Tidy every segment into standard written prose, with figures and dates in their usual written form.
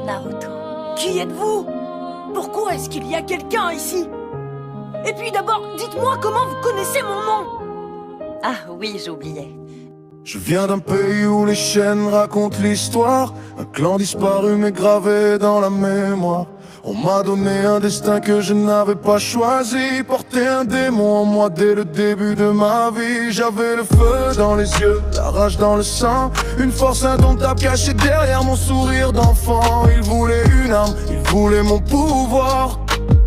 Naruto. Qui êtes-vous? Pourquoi est-ce qu'il y a quelqu'un ici? Et puis d'abord, dites-moi comment vous connaissez mon nom? Ah oui, j'oubliais. Je viens d'un pays où les chaînes racontent l'histoire, un clan disparu mais gravé dans la mémoire. On m'a donné un destin que je n'avais pas choisi, porter un démon en moi dès le début de ma vie. J'avais le feu dans les yeux, la rage dans le sang, une force indomptable cachée derrière mon sourire d'enfant. Il voulait une arme, il voulait mon pouvoir,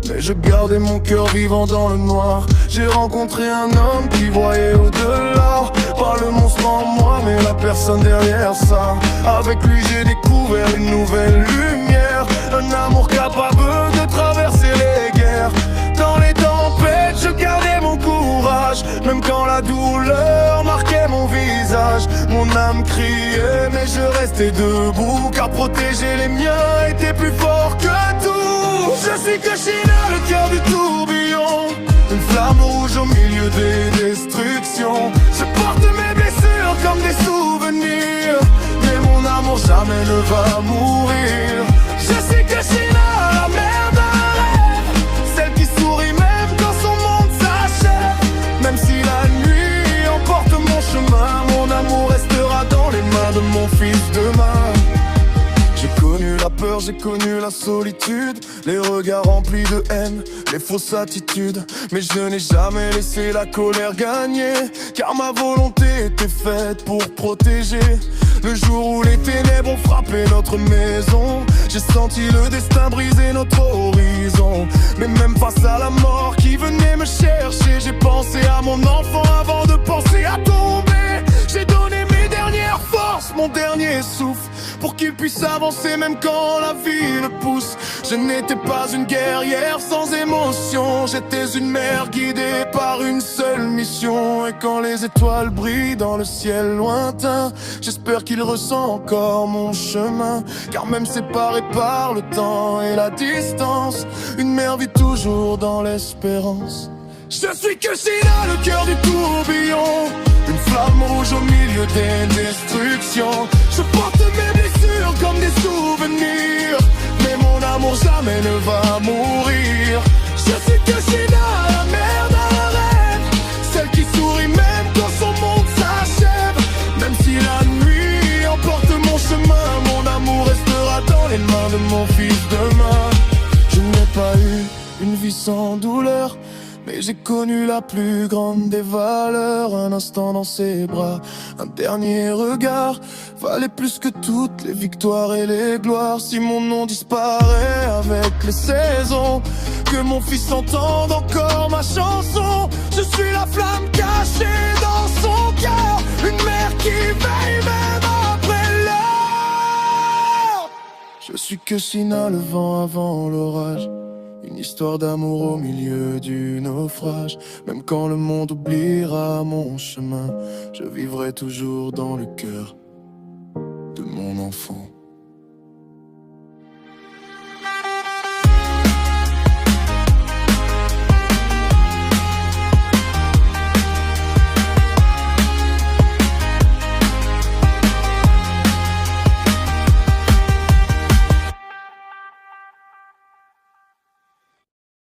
mais je gardais mon cœur vivant dans le noir. J'ai rencontré un homme qui voyait au-delà, pas le monstre en moi mais la personne derrière ça. Avec lui j'ai découvert une nouvelle lumière, un amour capable de traverser les guerres. Dans les tempêtes je gardais mon courage, même quand la douleur marquait mon visage. Mon âme criait mais je restais debout, car protéger les miens était plus fort que tout. Je suis Kushina, le cœur du tourbillon, une flamme rouge au milieu des destructions. Je porte mes blessures comme des souvenirs, mais mon amour jamais ne va mourir. Je suis Kushina, la mère d'un rêve, celle qui sourit même quand son monde s'achève. Même si la nuit emporte mon chemin, mon amour restera dans les mains de mon fils demain. J'ai connu la peur, j'ai connu la solitude, les regards remplis de haine, les fausses attitudes. Mais je n'ai jamais laissé la colère gagner, car ma volonté était faite pour protéger. Le jour où les ténèbres ont frappé notre maison, j'ai senti le destin briser notre horizon. Mais même face à la mort qui venait me chercher, j'ai pensé à mon enfant avant de penser à tomber. J'ai donné mes dernières forces, mon dernier souffle, pour qu'il puisse avancer même quand la vie le pousse. Je n'étais pas une guerrière sans émotion, j'étais une mère guidée par une seule mission. Et quand les étoiles brillent dans le ciel lointain, j'espère qu'il ressent encore mon chemin, car même séparé par le temps et la distance, une mère vit toujours dans l'espérance. Je suis Kushina, le cœur du tourbillon, une flamme rouge au milieu des destructions. Je porte mes blessures comme des souvenirs, mais mon amour jamais ne va mourir. Je suis Kushina, la mère d'un rêve, celle qui sourit même quand son monde s'achève. Même si la nuit emporte mon chemin, mon amour restera dans les mains de mon fils demain. Je n'ai pas eu une vie sans douleur, mais j'ai connu la plus grande des valeurs. Un instant dans ses bras, un dernier regard, valait plus que toutes les victoires et les gloires. Si mon nom disparaît avec les saisons, que mon fils entende encore ma chanson. Je suis la flamme cachée dans son cœur, une mère qui veille même après l'heure. Je suis Kushina, le vent avant l'orage, une histoire d'amour au milieu du naufrage. Même quand le monde oubliera mon chemin, je vivrai toujours dans le cœur de mon enfant.